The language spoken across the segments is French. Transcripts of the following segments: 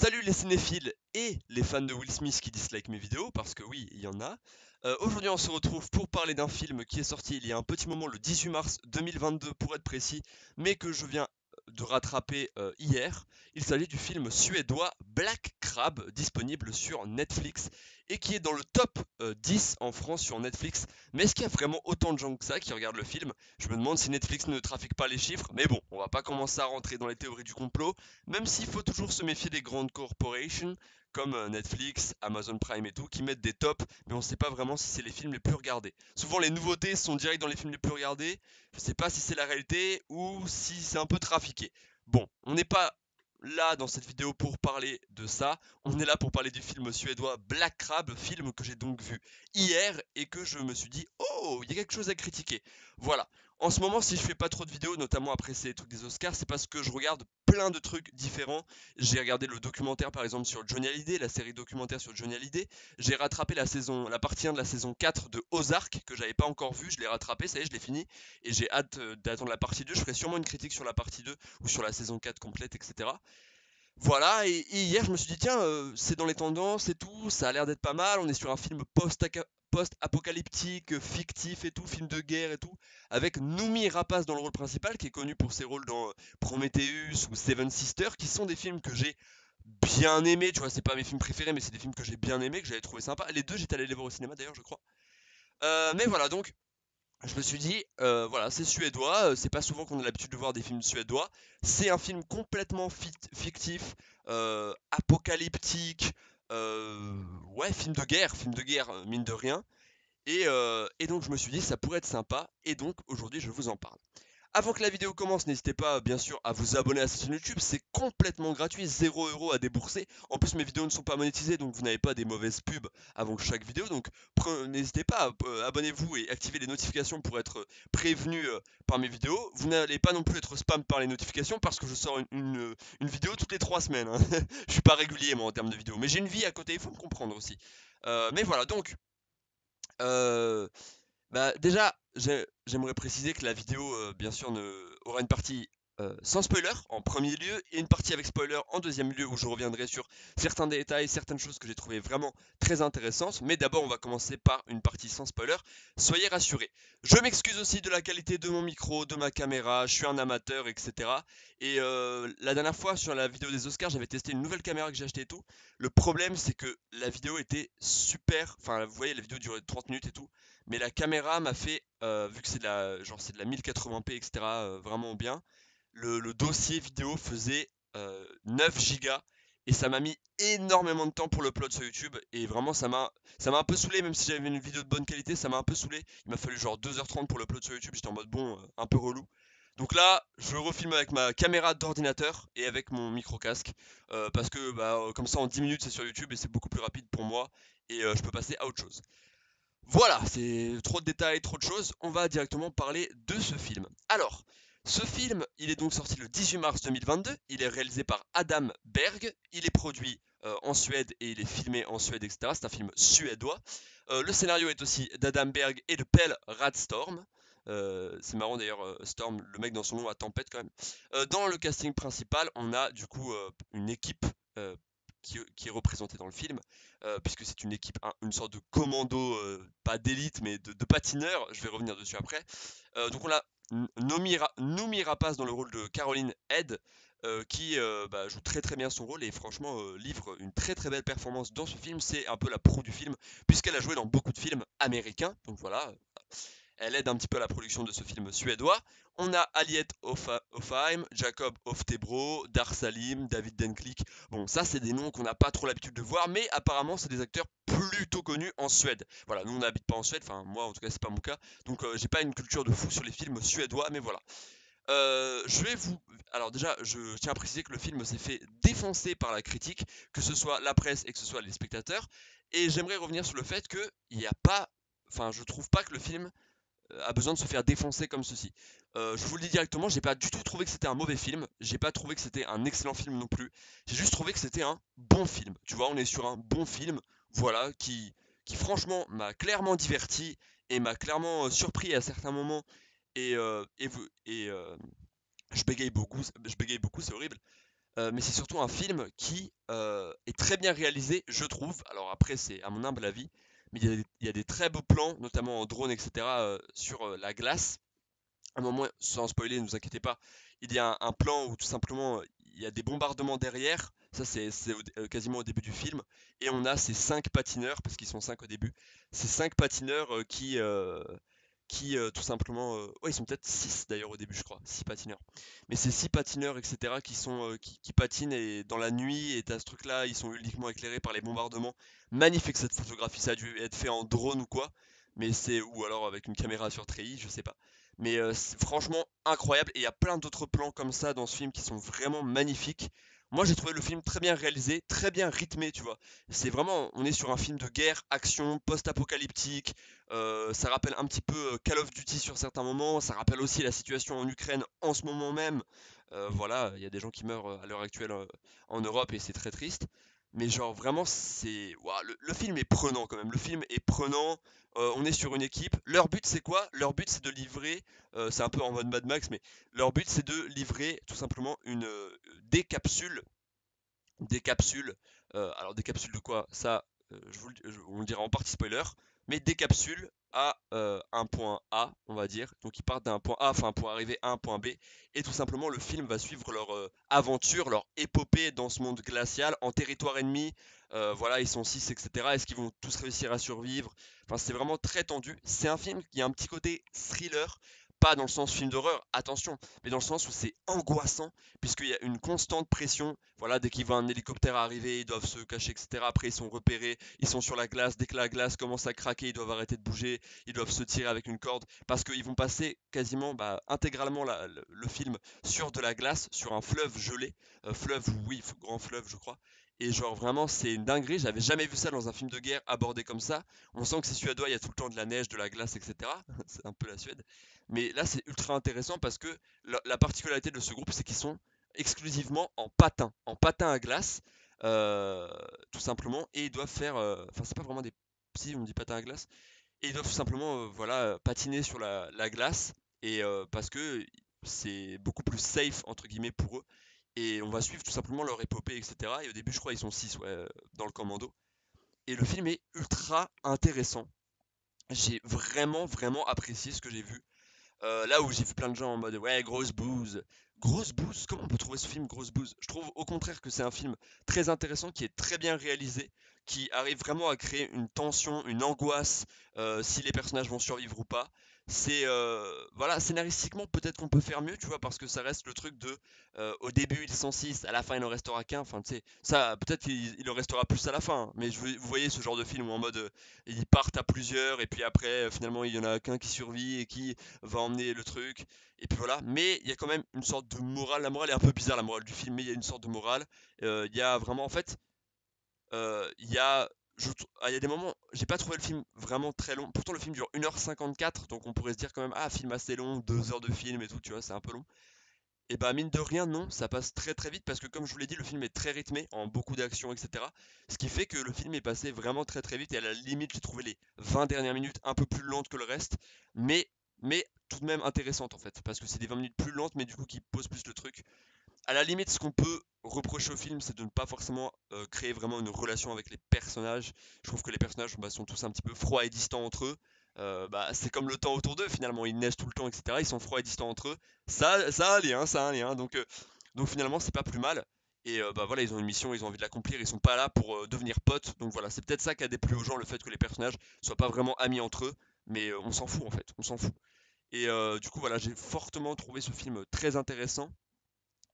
Salut les cinéphiles et les fans de Will Smith qui dislikent mes vidéos, parce que oui, il y en a. Aujourd'hui on se retrouve pour parler d'un film qui est sorti il y a un petit moment, le 18 mars 2022 pour être précis, mais que je viens de rattraper hier. Il s'agit du film suédois Black Crab, disponible sur Netflix, et qui est dans le top 10 en France sur Netflix. Mais est-ce qu'il y a vraiment autant de gens que ça qui regardent le film? Je me demande si Netflix ne trafique pas les chiffres, mais bon, on va pas commencer à rentrer dans les théories du complot. Même s'il faut toujours se méfier des grandes corporations comme Netflix, Amazon Prime et tout, qui mettent des tops, mais on ne sait pas vraiment si c'est les films les plus regardés. Souvent les nouveautés sont direct dans les films les plus regardés, je ne sais pas si c'est la réalité ou si c'est un peu trafiqué. Bon, on n'est pas là dans cette vidéo pour parler de ça, on est là pour parler du film suédois Black Crab, film que j'ai donc vu hier et que je me suis dit, oh, il y a quelque chose à critiquer. Voilà. En ce moment, si je fais pas trop de vidéos, notamment après ces trucs des Oscars, c'est parce que je regarde plein de trucs différents. J'ai regardé le documentaire par exemple sur Johnny Hallyday, la série documentaire sur Johnny Hallyday. J'ai rattrapé la partie 1 de la saison 4 de Ozark que j'avais pas encore vu, je l'ai rattrapé, ça y est, je l'ai fini et j'ai hâte d'attendre la partie 2. Je ferai sûrement une critique sur la partie 2 ou sur la saison 4 complète, etc. Voilà, et hier je me suis dit, tiens, c'est dans les tendances et tout, ça a l'air d'être pas mal, on est sur un film post-apocalyptique, fictif et tout, film de guerre et tout, avec Noomi Rapace dans le rôle principal, qui est connu pour ses rôles dans Prometheus ou Seven Sisters, qui sont des films que j'ai bien aimés, tu vois, c'est pas mes films préférés, mais c'est des films que j'ai bien aimés, que j'avais trouvé sympa. Les deux, j'étais allé les voir au cinéma d'ailleurs, je crois. Mais voilà, donc je me suis dit, voilà, c'est suédois, c'est pas souvent qu'on a l'habitude de voir des films suédois. C'est un film complètement fictif, apocalyptique, ouais, film de guerre, mine de rien. Et donc je me suis dit, ça pourrait être sympa, et donc aujourd'hui je vous en parle. Avant que la vidéo commence, n'hésitez pas bien sûr à vous abonner à cette chaîne YouTube, c'est complètement gratuit, 0 € à débourser. En plus mes vidéos ne sont pas monétisées, donc vous n'avez pas des mauvaises pubs avant chaque vidéo, donc n'hésitez pas, abonnez-vous et activez les notifications pour être prévenu par mes vidéos. Vous n'allez pas non plus être spam par les notifications parce que je sors une vidéo toutes les 3 semaines, hein. Je suis pas régulier moi en termes de vidéos, mais j'ai une vie à côté, il faut me comprendre aussi. Mais voilà, donc... euh, Bah, déjà, j'aimerais préciser que la vidéo, bien sûr, aura une partie sans spoiler en premier lieu et une partie avec spoiler en deuxième lieu où je reviendrai sur certains détails, certaines choses que j'ai trouvées vraiment très intéressantes. Mais d'abord, on va commencer par une partie sans spoiler. Soyez rassurés. Je m'excuse aussi de la qualité de mon micro, de ma caméra, je suis un amateur, etc. Et la dernière fois, sur la vidéo des Oscars, j'avais testé une nouvelle caméra que j'ai achetée et tout. Le problème, c'est que la vidéo était super. Enfin, vous voyez, la vidéo durait 30 minutes et tout, mais la caméra m'a fait, vu que c'est de la 1080p, etc., vraiment bien, le dossier vidéo faisait 9 gigas et ça m'a mis énormément de temps pour l'upload sur YouTube et vraiment ça m'a un peu saoulé, même si j'avais une vidéo de bonne qualité, ça m'a un peu saoulé. Il m'a fallu genre 2h30 pour l'upload sur YouTube, j'étais en mode bon, un peu relou. Donc là, je refilme avec ma caméra d'ordinateur et avec mon micro casque parce que bah, comme ça en 10 minutes c'est sur YouTube et c'est beaucoup plus rapide pour moi et je peux passer à autre chose. Voilà, c'est trop de détails, trop de choses. On va directement parler de ce film. Alors, ce film, il est donc sorti le 18 mars 2022. Il est réalisé par Adam Berg. Il est produit en Suède et il est filmé en Suède, etc. C'est un film suédois. Le scénario est aussi d'Adam Berg et de Pelle Radstorm. C'est marrant d'ailleurs, Storm, le mec dans son nom a tempête quand même. Dans le casting principal, on a du coup une équipe euh, qui est représentée dans le film puisque c'est une équipe, une sorte de commando, pas d'élite, mais de patineurs. Je vais revenir dessus après. Donc on a Noomi Rapace dans le rôle de Caroline Head, qui bah, joue très très bien son rôle et franchement livre une très très belle performance dans ce film. C'est un peu la proue du film, puisqu'elle a joué dans beaucoup de films américains. Donc voilà, elle aide un petit peu à la production de ce film suédois. On a Aliette Ofheim, Jacob Oftebro, Dar Salim, David Denklik. Bon, ça, c'est des noms qu'on n'a pas trop l'habitude de voir, mais apparemment, c'est des acteurs plutôt connus en Suède. Voilà, nous, on n'habite pas en Suède, enfin, moi, en tout cas, c'est pas mon cas. Donc, j'ai pas une culture de fou sur les films suédois, mais voilà. Je vais vous. Alors, déjà, je tiens à préciser que le film s'est fait défoncer par la critique, que ce soit la presse et que ce soit les spectateurs. Et j'aimerais revenir sur le fait qu'il n'y a pas. Enfin, je trouve pas que le film a besoin de se faire défoncer comme ceci. Je vous le dis directement, j'ai pas du tout trouvé que c'était un mauvais film, j'ai pas trouvé que c'était un excellent film non plus, j'ai juste trouvé que c'était un bon film. Tu vois, on est sur un bon film, voilà, qui franchement m'a clairement diverti et m'a clairement surpris à certains moments. Et je bégaye beaucoup, c'est horrible. mais c'est surtout un film qui est très bien réalisé, je trouve. Alors après, c'est à mon humble avis, mais il y a des très beaux plans, notamment en drone, etc., sur la glace. À un moment, sans spoiler, ne vous inquiétez pas, il y a un plan où tout simplement il y a des bombardements derrière. Ça, c'est quasiment au début du film. Et on a ces 5 patineurs, parce qu'ils sont 5 au début, ces 5 patineurs qui tout simplement. Ouais, ils sont peut-être 6 d'ailleurs au début, je crois. 6 patineurs. Mais ces 6 patineurs, etc., qui patinent et dans la nuit, et t'as ce truc-là, ils sont uniquement éclairés par les bombardements. Magnifique cette photographie, ça a dû être fait en drone ou quoi. Ou alors avec une caméra sur treillis, je sais pas. Mais c'est franchement incroyable. Et il y a plein d'autres plans comme ça dans ce film qui sont vraiment magnifiques. Moi, j'ai trouvé le film très bien réalisé, très bien rythmé, tu vois. C'est vraiment, on est sur un film de guerre, action, post-apocalyptique. Ça rappelle un petit peu Call of Duty sur certains moments. Ça rappelle aussi la situation en Ukraine en ce moment même. Voilà, il y a des gens qui meurent à l'heure actuelle en Europe et c'est très triste. Mais genre vraiment, ouah, le film est prenant quand même. Le film est prenant. On est sur une équipe. Leur but, c'est quoi? Leur but, c'est de livrer. C'est un peu en mode Mad Max, mais leur but, c'est de livrer tout simplement des capsules. Des capsules. Alors, des capsules de quoi? Ça, on le dira en partie spoiler. Mais des capsules à un point A, on va dire. Donc, ils partent d'un point A, enfin, pour arriver à un point B. Et tout simplement, le film va suivre leur aventure, leur épopée dans ce monde glacial, en territoire ennemi. Voilà, ils sont 6, etc. Est-ce qu'ils vont tous réussir à survivre? Enfin, c'est vraiment très tendu. C'est un film qui a un petit côté thriller, pas dans le sens film d'horreur, attention, mais dans le sens où c'est angoissant, puisqu'il y a une constante pression. Voilà, dès qu'ils voient un hélicoptère arriver, ils doivent se cacher, etc. Après, ils sont repérés, ils sont sur la glace. Dès que la glace commence à craquer, ils doivent arrêter de bouger, ils doivent se tirer avec une corde, parce qu'ils vont passer quasiment intégralement le film sur de la glace, sur un fleuve gelé. Fleuve, oui, grand fleuve, je crois. Et genre vraiment c'est une dinguerie, j'avais jamais vu ça dans un film de guerre abordé comme ça. On sent que c'est suédois, il y a tout le temps de la neige, de la glace, etc. C'est un peu la Suède. Mais là c'est ultra intéressant parce que la particularité de ce groupe c'est qu'ils sont exclusivement en patin à glace, euh, tout simplement, et ils doivent faire, enfin c'est pas vraiment des, si on dit patin à glace, et ils doivent tout simplement, voilà, patiner sur la glace, et parce que c'est beaucoup plus safe entre guillemets pour eux, et on va suivre tout simplement leur épopée, etc. Et au début, je crois ils sont 6, ouais, dans le commando, et le film est ultra intéressant. J'ai vraiment vraiment apprécié ce que j'ai vu. Là où j'ai vu plein de gens en mode ouais, grosse bouse. Grosse bouse? Comment on peut trouver ce film grosse bouse? Je trouve au contraire que c'est un film très intéressant, qui est très bien réalisé, qui arrive vraiment à créer une tension, une angoisse, si les personnages vont survivre ou pas. Voilà, scénaristiquement peut-être qu'on peut faire mieux, tu vois, parce que ça reste le truc de au début ils sont 6, à la fin il en restera qu'un. Enfin, tu sais, ça peut-être il en restera plus à la fin, hein. Mais vous voyez ce genre de film où en mode ils partent à plusieurs et puis après finalement il y en a qu'un qui survit et qui va emmener le truc. Et puis voilà, mais il y a quand même une sorte de morale. La morale est un peu bizarre, la morale du film, mais il y a une sorte de morale. Il y a vraiment, en fait, il y a, il y a des moments, j'ai pas trouvé le film vraiment très long. Pourtant, le film dure 1h54, donc on pourrait se dire quand même, ah, film assez long, 2 heures de film et tout, tu vois, c'est un peu long. Et bah, mine de rien, non, ça passe très très vite parce que, comme je vous l'ai dit, le film est très rythmé, en beaucoup d'action, etc. Ce qui fait que le film est passé vraiment très très vite, et à la limite, j'ai trouvé les 20 dernières minutes un peu plus lentes que le reste, mais, mais tout de même intéressantes en fait, parce que c'est des 20 minutes plus lentes, mais du coup qui posent plus le truc. À la limite, ce qu'on peut reprocher au film, c'est de ne pas forcément créer vraiment une relation avec les personnages. Je trouve que les personnages sont tous un petit peu froids et distants entre eux. C'est comme le temps autour d'eux finalement, ils neigent tout le temps, etc. Ils sont froids et distants entre eux. Ça a un lien, ça a un lien. Donc finalement, c'est pas plus mal. Et voilà, ils ont une mission, ils ont envie de l'accomplir, ils sont pas là pour devenir potes. Donc voilà, c'est peut-être ça qui a déplu aux gens, le fait que les personnages soient pas vraiment amis entre eux. Mais on s'en fout en fait, on s'en fout. Et du coup, voilà, j'ai fortement trouvé ce film très intéressant.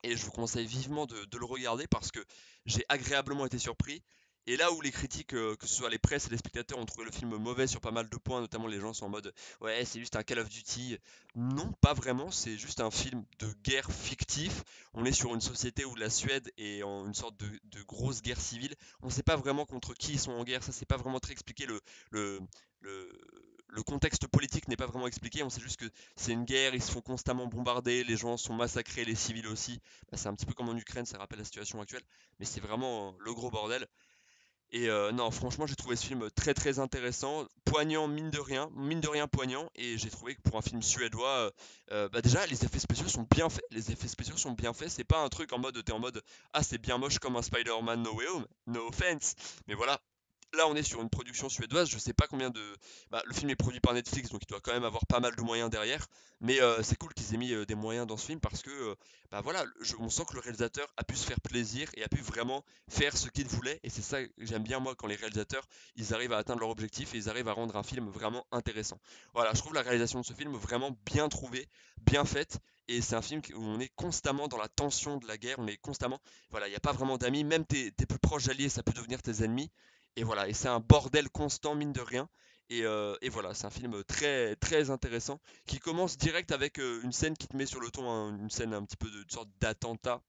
Et je vous conseille vivement de le regarder parce que j'ai agréablement été surpris. Et là où les critiques, que ce soit les presses et les spectateurs, ont trouvé le film mauvais sur pas mal de points, notamment les gens sont en mode ouais, c'est juste un Call of Duty. Non, pas vraiment, c'est juste un film de guerre fictif. On est sur une société où la Suède est en une sorte de grosse guerre civile. On sait pas vraiment contre qui ils sont en guerre, ça c'est pas vraiment très expliqué. Le, le, le contexte politique n'est pas vraiment expliqué, on sait juste que c'est une guerre, ils se font constamment bombarder, les gens sont massacrés, les civils aussi. C'est un petit peu comme en Ukraine, ça rappelle la situation actuelle, mais c'est vraiment le gros bordel. Et non, franchement, j'ai trouvé ce film très très intéressant, poignant mine de rien poignant. Et j'ai trouvé que pour un film suédois, bah déjà les effets spéciaux sont bien faits. Les effets spéciaux sont bien faits. C'est pas un truc en mode t'es en mode ah c'est bien moche comme un Spider-Man No Way Home, no offense. Mais voilà, là on est sur une production suédoise. Je sais pas combien de, bah, le film est produit par Netflix, donc il doit quand même avoir pas mal de moyens derrière. Mais c'est cool qu'ils aient mis des moyens dans ce film parce que bah voilà, on sent que le réalisateur a pu se faire plaisir et a pu vraiment faire ce qu'ils voulaient. Et c'est ça que j'aime bien moi quand les réalisateurs ils arrivent à atteindre leur objectif et ils arrivent à rendre un film vraiment intéressant. Voilà, je trouve la réalisation de ce film vraiment bien trouvée, bien faite. Et c'est un film où on est constamment dans la tension de la guerre, on est constamment, voilà, il n'y a pas vraiment d'amis, même tes plus proches alliés, ça peut devenir tes ennemis. Et voilà, et c'est un bordel constant, mine de rien. Et voilà, c'est un film très très intéressant qui commence direct avec une scène qui te met sur le ton, hein, une scène un petit peu de sorte d'attentat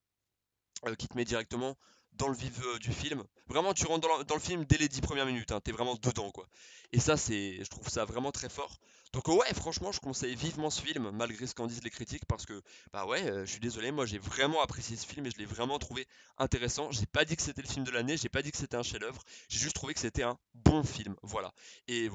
qui te met directement dans le vif du film. Vraiment, tu rentres dans le film dès les 10 premières minutes, hein, t'es vraiment dedans, quoi. Et ça, je trouve ça vraiment très fort. Donc ouais, franchement, je conseille vivement ce film, malgré ce qu'en disent les critiques, parce que, bah ouais, je suis désolé, moi j'ai vraiment apprécié ce film et je l'ai vraiment trouvé intéressant. J'ai pas dit que c'était le film de l'année, j'ai pas dit que c'était un chef-d'œuvre, j'ai juste trouvé que c'était un bon film, voilà, et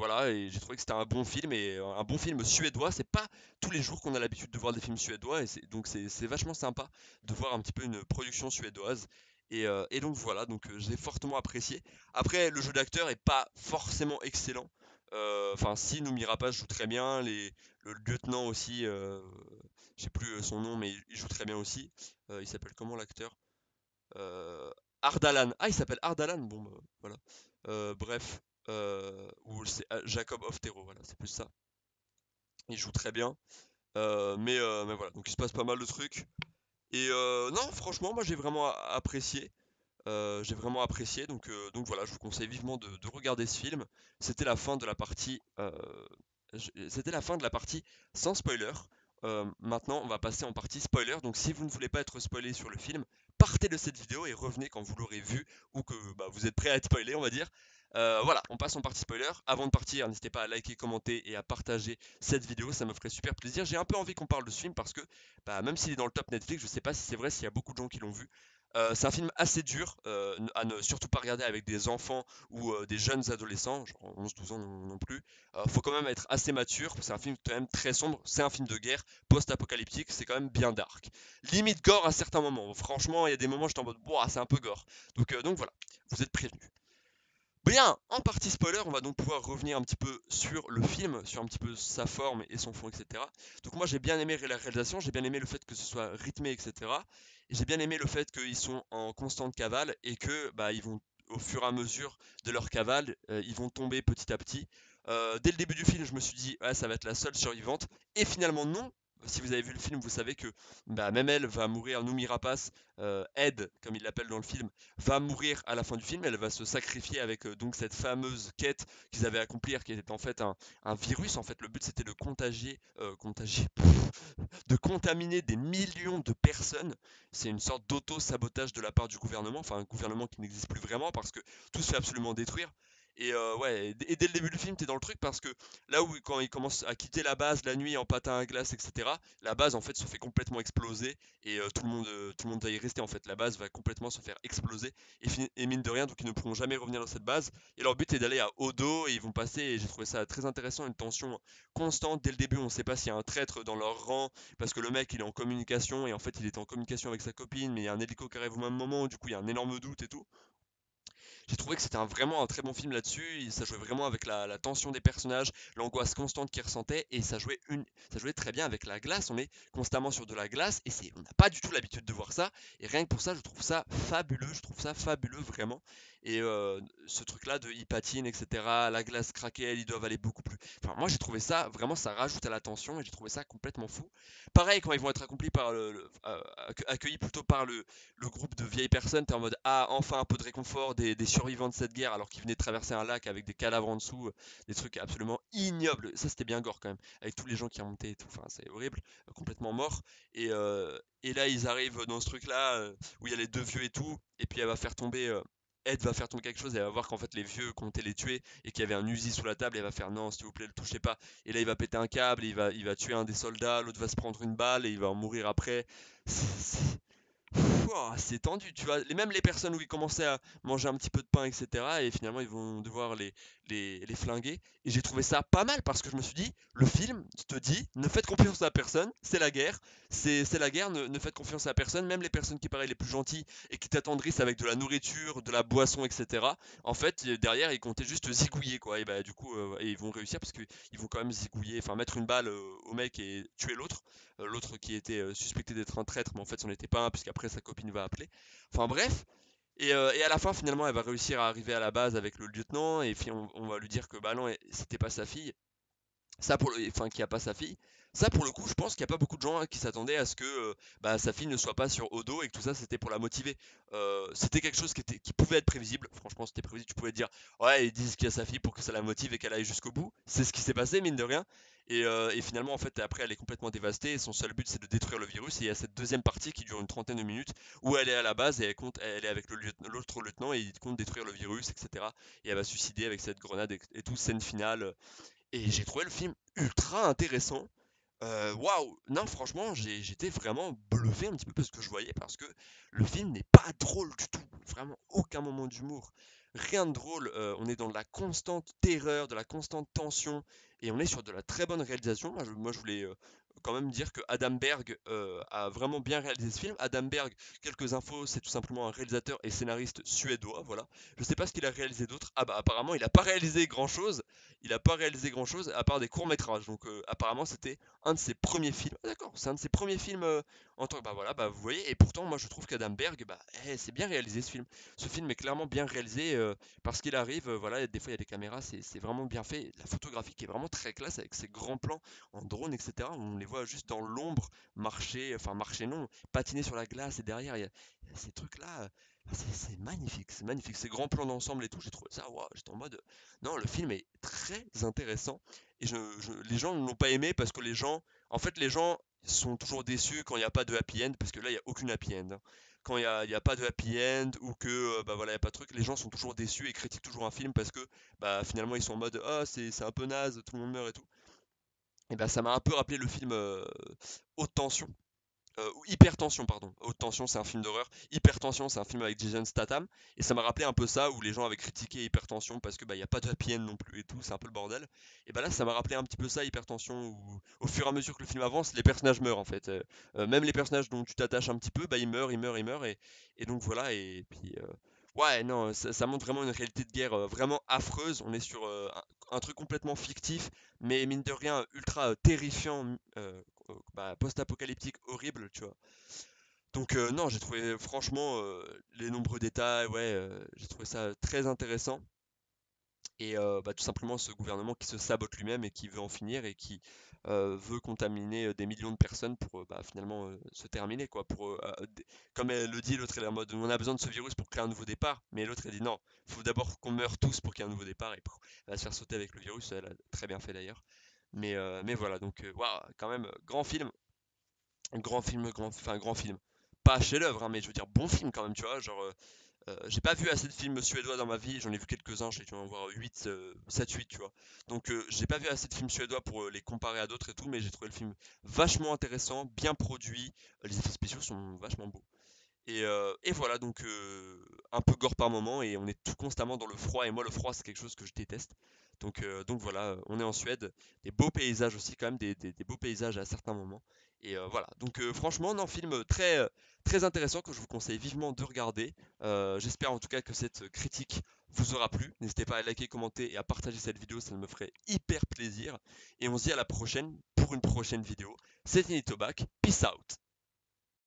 j'ai trouvé que c'était un bon film et un bon film suédois. C'est pas tous les jours qu'on a l'habitude de voir des films suédois et donc c'est vachement sympa de voir un petit peu une production suédoise. Et donc voilà, donc j'ai fortement apprécié. Après, le jeu d'acteur est pas forcément excellent. Enfin, si Noomi Rapace joue très bien, le lieutenant aussi, j'ai plus son nom, mais il joue très bien aussi. Il s'appelle comment l'acteur? Ardalan. Ah, il s'appelle Ardalan. Bon, bah, voilà. Bref, ou c'est Jacob Oftero, voilà, c'est plus ça. Il joue très bien. Mais voilà, donc il se passe pas mal de trucs. Et non, franchement, moi j'ai vraiment apprécié. Donc voilà, je vous conseille vivement de regarder ce film. C'était la fin de la partie, c'était la fin de la partie sans spoiler. Maintenant, on va passer en partie spoiler. Donc si vous ne voulez pas être spoilé sur le film, partez de cette vidéo et revenez quand vous l'aurez vu ou que bah, vous êtes prêt à être spoilé, on va dire. Voilà, on passe en partie spoiler. Avant de partir, n'hésitez pas à liker, commenter et à partager cette vidéo, ça me ferait super plaisir. J'ai un peu envie qu'on parle de ce film parce que bah, même s'il est dans le top Netflix, je sais pas si c'est vrai, s'il y a beaucoup de gens qui l'ont vu. C'est un film assez dur à ne surtout pas regarder avec des enfants ou des jeunes adolescents, genre 11-12 ans non plus. Faut quand même être assez mature, c'est un film quand même très sombre, c'est un film de guerre post-apocalyptique, c'est quand même bien dark. Limite gore à certains moments, franchement il y a des moments où j'étais en mode, boah, c'est un peu gore. Donc voilà, vous êtes prévenus. Bien, en partie spoiler, on va donc pouvoir revenir un petit peu sur le film, sur un petit peu sa forme et son fond, etc. Donc moi j'ai bien aimé la réalisation, j'ai bien aimé le fait que ce soit rythmé, etc. Et j'ai bien aimé le fait qu'ils sont en constante cavale et que bah, ils vont au fur et à mesure de leur cavale, ils vont tomber petit à petit. Dès le début du film, je me suis dit ouais, ça va être la seule survivante. Et finalement non. Si vous avez vu le film, vous savez que bah, même elle va mourir. Noomi Rapace, Ed, comme il l'appelle dans le film, va mourir à la fin du film. Elle va se sacrifier avec donc cette fameuse quête qu'ils avaient à accomplir, qui était en fait un virus. En fait, le but c'était de de contaminer des millions de personnes. C'est une sorte d'auto-sabotage de la part du gouvernement, enfin un gouvernement qui n'existe plus vraiment parce que tout se fait absolument détruire. Et ouais, et dès le début du film, t'es dans le truc parce que là où quand il commence à quitter la base la nuit en patin à glace, etc., la base en fait se fait complètement exploser et tout le monde va y rester en fait. La base va complètement se faire exploser et mine de rien, donc ils ne pourront jamais revenir dans cette base. Et leur but est d'aller à Odo et ils vont passer, et j'ai trouvé ça très intéressant, une tension constante dès le début. On ne sait pas s'il y a un traître dans leur rang parce que le mec il est en communication et en fait il était en communication avec sa copine, mais il y a un hélico qui arrive au même moment, du coup il y a un énorme doute et tout. J'ai trouvé que c'était vraiment un très bon film là-dessus. Ça jouait vraiment avec la tension des personnages, l'angoisse constante qu'ils ressentaient, et ça jouait très bien avec la glace. On est constamment sur de la glace, et on n'a pas du tout l'habitude de voir ça. Et rien que pour ça, je trouve ça fabuleux. Je trouve ça fabuleux vraiment. Et ce truc-là de il patine, etc. La glace craquelle, ils doivent aller beaucoup plus. Enfin, moi j'ai trouvé ça vraiment, ça rajoute à la tension, et j'ai trouvé ça complètement fou. Pareil quand ils vont être accomplis par accueillis plutôt par le groupe de vieilles personnes, t'es en mode ah enfin un peu de réconfort des survivants de cette guerre alors qu'ils venaient de traverser un lac avec des cadavres en dessous, des trucs absolument ignobles. Ça c'était bien gore quand même, avec tous les gens qui remontaient et tout, enfin c'est horrible, complètement mort. Et là ils arrivent dans ce truc là où il y a les deux vieux et tout, et puis elle va faire tomber. Ed va faire tomber quelque chose et elle va voir qu'en fait les vieux comptaient les tuer et qu'il y avait un Uzi sous la table et elle va faire non s'il vous plaît le touchez pas. Et là il va péter un câble, il va tuer un des soldats, l'autre va se prendre une balle et il va en mourir après. C'est- C'est tendu, tu vois. Même les personnes où ils commençaient à manger un petit peu de pain, etc. Et finalement, ils vont devoir les flinguer. Et j'ai trouvé ça pas mal parce que je me suis dit, le film te dit, ne faites confiance à personne, c'est la guerre. C'est la guerre, ne faites confiance à personne. Même les personnes qui paraissent les plus gentilles et qui t'attendrissent avec de la nourriture, de la boisson, etc. En fait, derrière, ils comptaient juste zigouiller, quoi. Et bah, du coup, et ils vont réussir parce qu'ils vont quand même zigouiller, enfin, mettre une balle au mec et tuer l'autre. L'autre qui était suspecté d'être un traître, mais en fait, ce n'était pas un, puisqu'après sa copine va appeler. Enfin, bref. Et à la fin, finalement, elle va réussir à arriver à la base avec le lieutenant, et puis on va lui dire que bah non, c'était pas sa fille. Ça pour le, enfin, qui a pas sa fille. Ça pour le coup, je pense qu'il n'y a pas beaucoup de gens, hein, qui s'attendaient à ce que bah, sa fille ne soit pas sur Odo et que tout ça c'était pour la motiver. C'était quelque chose qui pouvait être prévisible. Franchement, c'était prévisible. Tu pouvais dire, ouais, ils disent qu'il y a sa fille pour que ça la motive et qu'elle aille jusqu'au bout. C'est ce qui s'est passé, mine de rien. Et finalement, en fait, après, elle est complètement dévastée. Et son seul but, c'est de détruire le virus. Et il y a cette deuxième partie qui dure une trentaine de minutes où elle est à la base et elle est avec l'autre lieutenant et il compte détruire le virus, etc. Et elle va se suicider avec cette grenade et tout. Scène finale. Et j'ai trouvé le film ultra intéressant. Waouh! Non, franchement, j'étais vraiment bluffé un petit peu parce que je voyais, parce que le film n'est pas drôle du tout. Vraiment, aucun moment d'humour. Rien de drôle. On est dans de la constante terreur, de la constante tension, et on est sur de la très bonne réalisation. Moi, je voulais quand même dire que Adam Berg a vraiment bien réalisé ce film. Adam Berg, quelques infos, c'est tout simplement un réalisateur et scénariste suédois, voilà. Je sais pas ce qu'il a réalisé d'autre. Ah bah apparemment, il a pas réalisé grand-chose. Il a pas réalisé grand-chose à part des courts-métrages. Donc apparemment, c'était un de ses premiers films. Ah, d'accord, c'est un de ses premiers films en tant que. Bah voilà, bah vous voyez. Et pourtant, moi je trouve qu'Adam Berg, bah, c'est bien réalisé ce film. Ce film est clairement bien réalisé parce qu'il arrive. Voilà, des fois il y a des caméras, c'est vraiment bien fait. La photographie qui est vraiment très classe avec ces grands plans en drone, etc. On les voit juste dans l'ombre marcher, enfin marcher non, patiner sur la glace et derrière il y a ces trucs-là. C'est magnifique, c'est magnifique. Ces grands plans d'ensemble et tout, j'ai trouvé ça, waouh, j'étais en mode. Non, le film est très intéressant. Et les gens ne l'ont pas aimé parce que en fait, les gens sont toujours déçus quand il n'y a pas de happy end, parce que là, il n'y a aucune happy end, hein. Quand il y a pas de happy end ou que bah voilà, il n'y a pas de truc, les gens sont toujours déçus et critiquent toujours un film parce que bah finalement ils sont en mode ah c'est un peu naze, tout le monde meurt et tout. Et bah ça m'a un peu rappelé le film Haute Tension. Ou Hypertension, pardon. Haute Tension, c'est un film d'horreur. Hypertension, c'est un film avec Jason Statham. Et ça m'a rappelé un peu ça, où les gens avaient critiqué Hypertension parce que bah, y a pas de happy end non plus et tout, c'est un peu le bordel. Et bah là, ça m'a rappelé un petit peu ça, Hypertension, où au fur et à mesure que le film avance, les personnages meurent en fait. Même les personnages dont tu t'attaches un petit peu, bah ils meurent, ils meurent, ils meurent. Et donc voilà, et puis. Ouais, non, ça montre vraiment une réalité de guerre vraiment affreuse. On est sur un truc complètement fictif, mais mine de rien, ultra terrifiant, bah, post-apocalyptique horrible, tu vois. Donc non, j'ai trouvé franchement les nombreux détails, ouais, j'ai trouvé ça très intéressant. Et bah, tout simplement ce gouvernement qui se sabote lui-même et qui veut en finir et qui veut contaminer des millions de personnes pour bah, finalement se terminer, quoi. Comme elle le dit, l'autre elle est en mode on a besoin de ce virus pour créer un nouveau départ, mais l'autre elle dit non, il faut d'abord qu'on meure tous pour qu'il y ait un nouveau départ et elle va se faire sauter avec le virus, elle a très bien fait d'ailleurs. Mais voilà, donc waouh, quand même, grand film. Pas chef-d'œuvre, hein, mais je veux dire bon film quand même, tu vois, genre j'ai pas vu assez de films suédois dans ma vie, j'en ai vu quelques-uns, j'ai dû en voir 8, 7-8, tu vois. Donc j'ai pas vu assez de films suédois pour les comparer à d'autres et tout, mais j'ai trouvé le film vachement intéressant, bien produit, les effets spéciaux sont vachement beaux. Et voilà, donc un peu gore par moment, et on est tout constamment dans le froid, et moi le froid c'est quelque chose que je déteste. Donc voilà, on est en Suède, des beaux paysages aussi quand même, des beaux paysages à certains moments. Et voilà, donc franchement, non, film très intéressant que je vous conseille vivement de regarder. J'espère en tout cas que cette critique vous aura plu. N'hésitez pas à liker, commenter et à partager cette vidéo, ça me ferait hyper plaisir. Et on se dit à la prochaine pour une prochaine vidéo. C'était Nitobac, peace out.